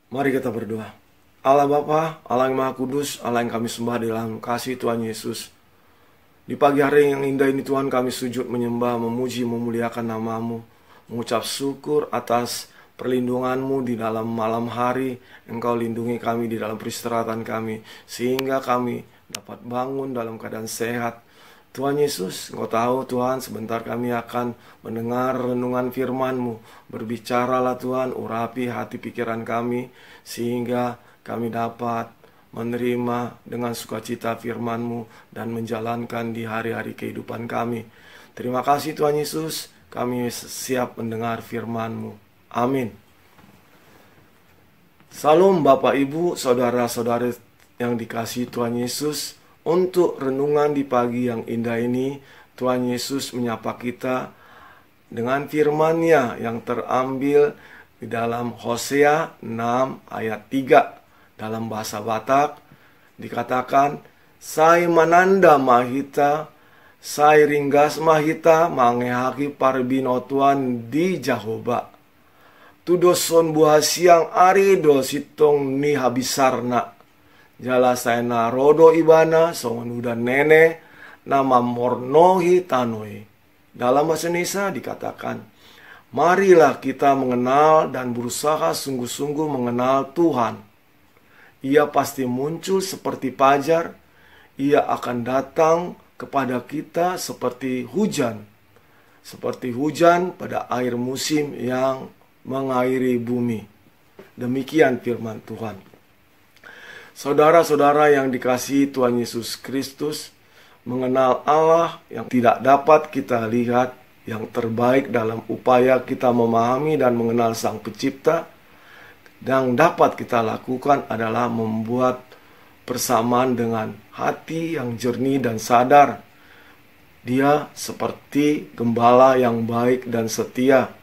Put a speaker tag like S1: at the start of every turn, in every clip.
S1: Mari kita berdoa. Allah Bapa, Allah yang Maha Kudus, Allah yang kami sembah dalam kasih Tuhan Yesus. Di pagi hari yang indah ini Tuhan, kami sujud menyembah, memuji, memuliakan nama-Mu, mengucap syukur atas perlindungan-Mu di dalam malam hari. Engkau lindungi kami di dalam peristirahatan kami, sehingga kami dapat bangun dalam keadaan sehat. Tuhan Yesus, Engkau tahu Tuhan, sebentar kami akan mendengar renungan firman-Mu. Berbicaralah Tuhan, urapi hati pikiran kami, sehingga kami dapat menerima dengan sukacita firman-Mu dan menjalankan di hari-hari kehidupan kami. Terima kasih Tuhan Yesus, kami siap mendengar firman-Mu. Amin. Salam Bapak Ibu, saudara-saudara yang dikasihi Tuhan Yesus. Untuk renungan di pagi yang indah ini, Tuhan Yesus menyapa kita dengan firman-Nya yang terambil di dalam Hosea 6 ayat 3. Dalam bahasa Batak dikatakan, "Sai mananda mahita, sai ringgas mahita, mangehaki parbino Tuhan di Jahoba. Tudoson buah siang ari do sitong ni habisarna. Jala saena rodo ibana songonuda nene nama mornohi tanoi." Dalam bahasa Indonesia dikatakan, marilah kita mengenal dan berusaha sungguh-sungguh mengenal Tuhan. Ia pasti muncul seperti fajar. Ia akan datang kepada kita seperti hujan. Seperti hujan pada air musim yang mengairi bumi. Demikian firman Tuhan. Saudara-saudara yang dikasihi Tuhan Yesus Kristus, mengenal Allah yang tidak dapat kita lihat, yang terbaik dalam upaya kita memahami dan mengenal Sang Pencipta, yang dapat kita lakukan adalah membuat persamaan dengan hati yang jernih dan sadar. Dia seperti gembala yang baik dan setia,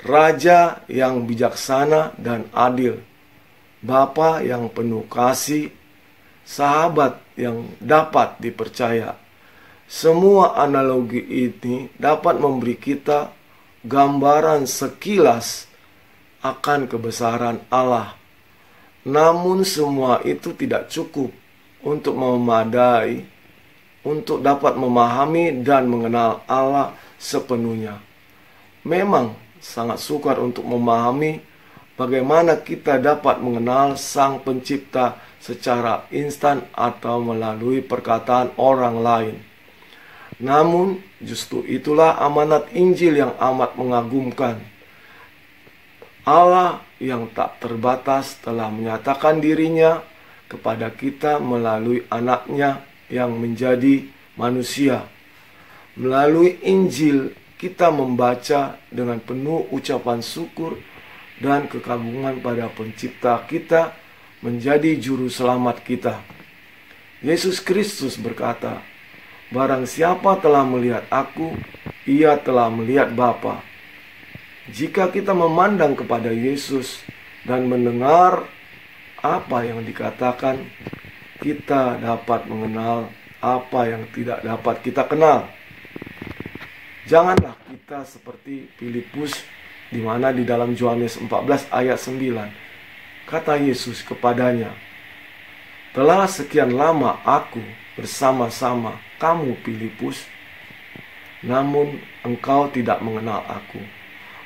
S1: raja yang bijaksana dan adil, Bapa yang penuh kasih, sahabat yang dapat dipercaya. Semua analogi ini dapat memberi kita gambaran sekilas akan kebesaran Allah. Namun semua itu tidak cukup untuk memadai, untuk dapat memahami dan mengenal Allah sepenuhnya. Memang sangat sukar untuk memahami bagaimana kita dapat mengenal Sang Pencipta secara instan atau melalui perkataan orang lain. Namun, justru itulah amanat Injil yang amat mengagumkan. Allah yang tak terbatas telah menyatakan dirinya kepada kita melalui anaknya yang menjadi manusia. Melalui Injil, kita membaca dengan penuh ucapan syukur dan kekaguman pada Pencipta kita menjadi juru selamat kita. Yesus Kristus berkata, "Barang siapa telah melihat aku, ia telah melihat Bapa." Jika kita memandang kepada Yesus dan mendengar apa yang dikatakan, kita dapat mengenal apa yang tidak dapat kita kenal. Janganlah kita seperti Filipus, di mana di dalam Yohanes 14 ayat 9 kata Yesus kepadanya, "Telah sekian lama aku bersama-sama kamu Filipus, namun engkau tidak mengenal aku.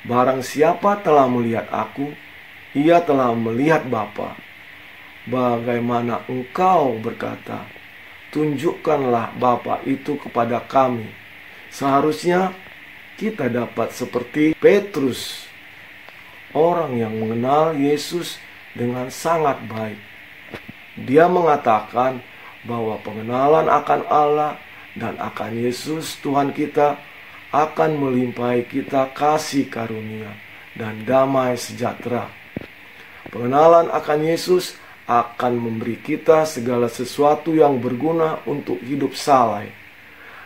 S1: Barang siapa telah melihat aku, ia telah melihat Bapa. Bagaimana engkau berkata, tunjukkanlah Bapa itu kepada kami?" Seharusnya kita dapat seperti Petrus, orang yang mengenal Yesus dengan sangat baik. Dia mengatakan bahwa pengenalan akan Allah dan akan Yesus Tuhan kita akan melimpahi kita kasih karunia dan damai sejahtera. Pengenalan akan Yesus akan memberi kita segala sesuatu yang berguna untuk hidup saleh.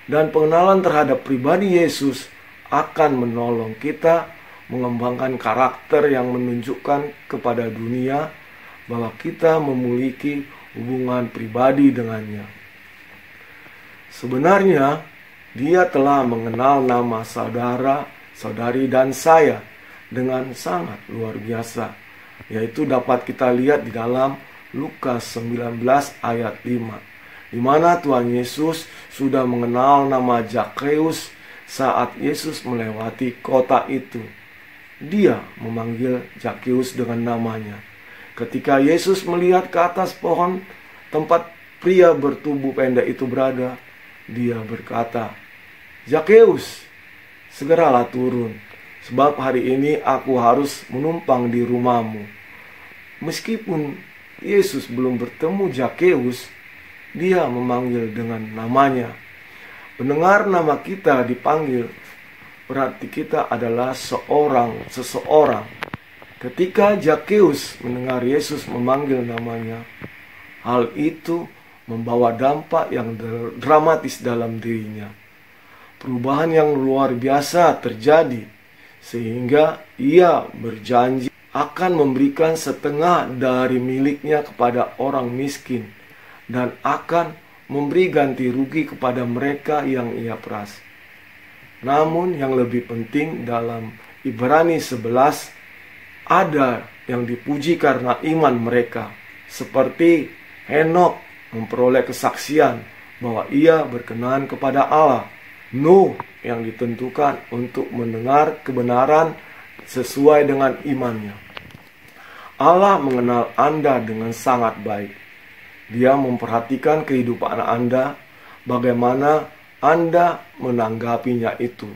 S1: Dan pengenalan terhadap pribadi Yesus akan menolong kita mengembangkan karakter yang menunjukkan kepada dunia bahwa kita memiliki hubungan pribadi dengannya. Sebenarnya, Dia telah mengenal nama saudara, saudari dan saya dengan sangat luar biasa. yaitu dapat kita lihat di dalam Lukas 19 ayat 5, di mana Tuhan Yesus sudah mengenal nama Zakheus saat Yesus melewati kota itu. Dia memanggil Zakheus dengan namanya. Ketika Yesus melihat ke atas pohon tempat pria bertubuh pendek itu berada, dia berkata, "Zakheus, segeralah turun, sebab hari ini aku harus menumpang di rumahmu." Meskipun Yesus belum bertemu Zakheus, dia memanggil dengan namanya. Mendengar nama kita dipanggil, berarti kita adalah seseorang. Ketika Zakheus mendengar Yesus memanggil namanya, hal itu membawa dampak yang dramatis dalam dirinya. Perubahan yang luar biasa terjadi, sehingga ia berjanji akan memberikan setengah dari miliknya kepada orang miskin dan akan memberi ganti rugi kepada mereka yang ia peras. Namun yang lebih penting dalam Ibrani 11, ada yang dipuji karena iman mereka, seperti Henokh memperoleh kesaksian bahwa ia berkenan kepada Allah. Nuh yang ditentukan untuk mendengar kebenaran sesuai dengan imannya. Allah mengenal Anda dengan sangat baik. Dia memperhatikan kehidupan Anda, bagaimana Anda menanggapinya itu.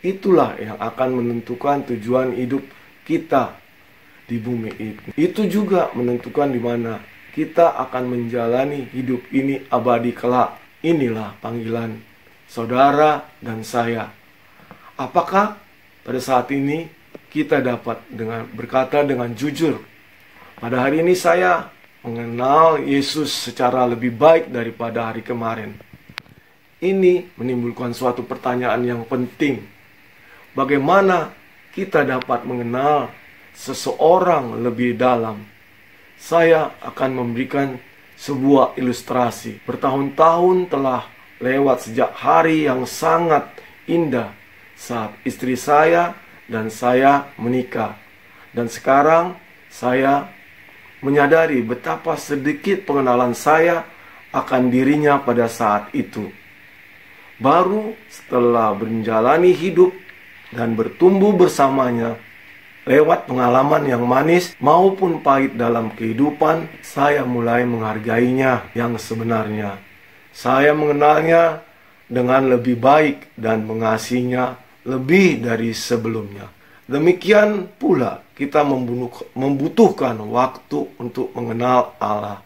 S1: Itulah yang akan menentukan tujuan hidup kita di bumi ini. Itu juga menentukan di mana kita akan menjalani hidup ini abadi kelak. Inilah panggilan saudara dan saya. Apakah pada saat ini kita dapat berkata dengan jujur, pada hari ini saya mengenal Yesus secara lebih baik daripada hari kemarin? Ini menimbulkan suatu pertanyaan yang penting. Bagaimana kita dapat mengenal seseorang lebih dalam? Saya akan memberikan sebuah ilustrasi. Bertahun-tahun telah lewat sejak hari yang sangat indah saat istri saya dan saya menikah. Dan sekarang saya menyadari betapa sedikit pengenalan saya akan dirinya pada saat itu. Baru setelah menjalani hidup dan bertumbuh bersamanya, lewat pengalaman yang manis maupun pahit dalam kehidupan, saya mulai menghargainya yang sebenarnya. Saya mengenalnya dengan lebih baik dan mengasihinya lebih dari sebelumnya. Demikian pula kita membutuhkan waktu untuk mengenal Allah.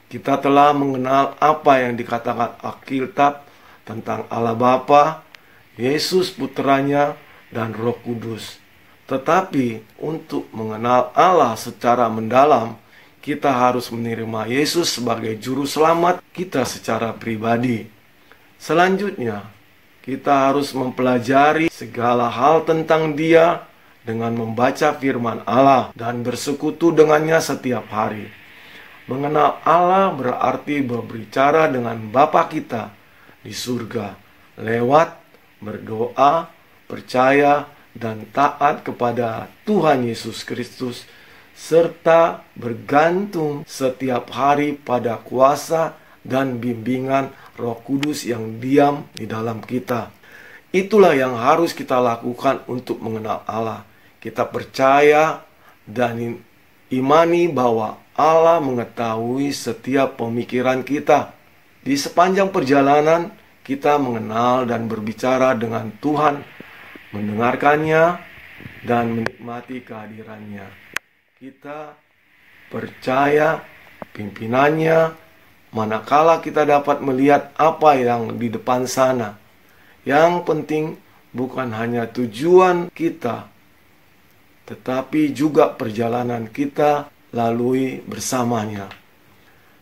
S1: Kita telah mengenal apa yang dikatakan Alkitab tentang Allah Bapa, Yesus Putranya, dan Roh Kudus. Tetapi untuk mengenal Allah secara mendalam, kita harus menerima Yesus sebagai juru selamat kita secara pribadi. Selanjutnya, kita harus mempelajari segala hal tentang Dia dengan membaca firman Allah dan bersekutu dengannya setiap hari. Mengenal Allah berarti berbicara dengan Bapa kita di surga lewat berdoa, percaya, dan taat kepada Tuhan Yesus Kristus, serta bergantung setiap hari pada kuasa dan bimbingan Roh Kudus yang diam di dalam kita. Itulah yang harus kita lakukan untuk mengenal Allah. Kita percaya dan imani bahwa Allah mengetahui setiap pemikiran kita. Di sepanjang perjalanan, kita mengenal dan berbicara dengan Tuhan, mendengarkannya, dan menikmati kehadirannya. Kita percaya pimpinannya, manakala kita dapat melihat apa yang di depan sana. Yang penting bukan hanya tujuan kita, tetapi juga perjalanan kita lalui bersamanya.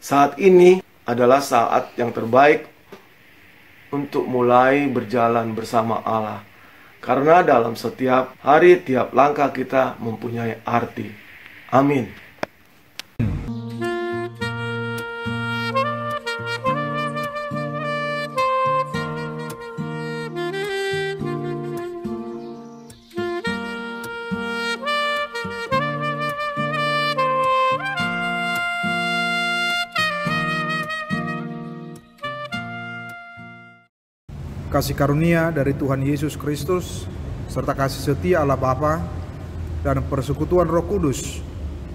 S1: Saat ini adalah saat yang terbaik untuk mulai berjalan bersama Allah. Karena dalam setiap hari, tiap langkah kita mempunyai arti. Amin.
S2: kasih karunia dari Tuhan Yesus Kristus, serta kasih setia Allah Bapa dan persekutuan Roh Kudus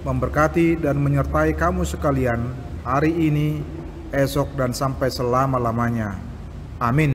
S2: memberkati dan menyertai kamu sekalian hari ini, esok, dan sampai selama-lamanya. Amin.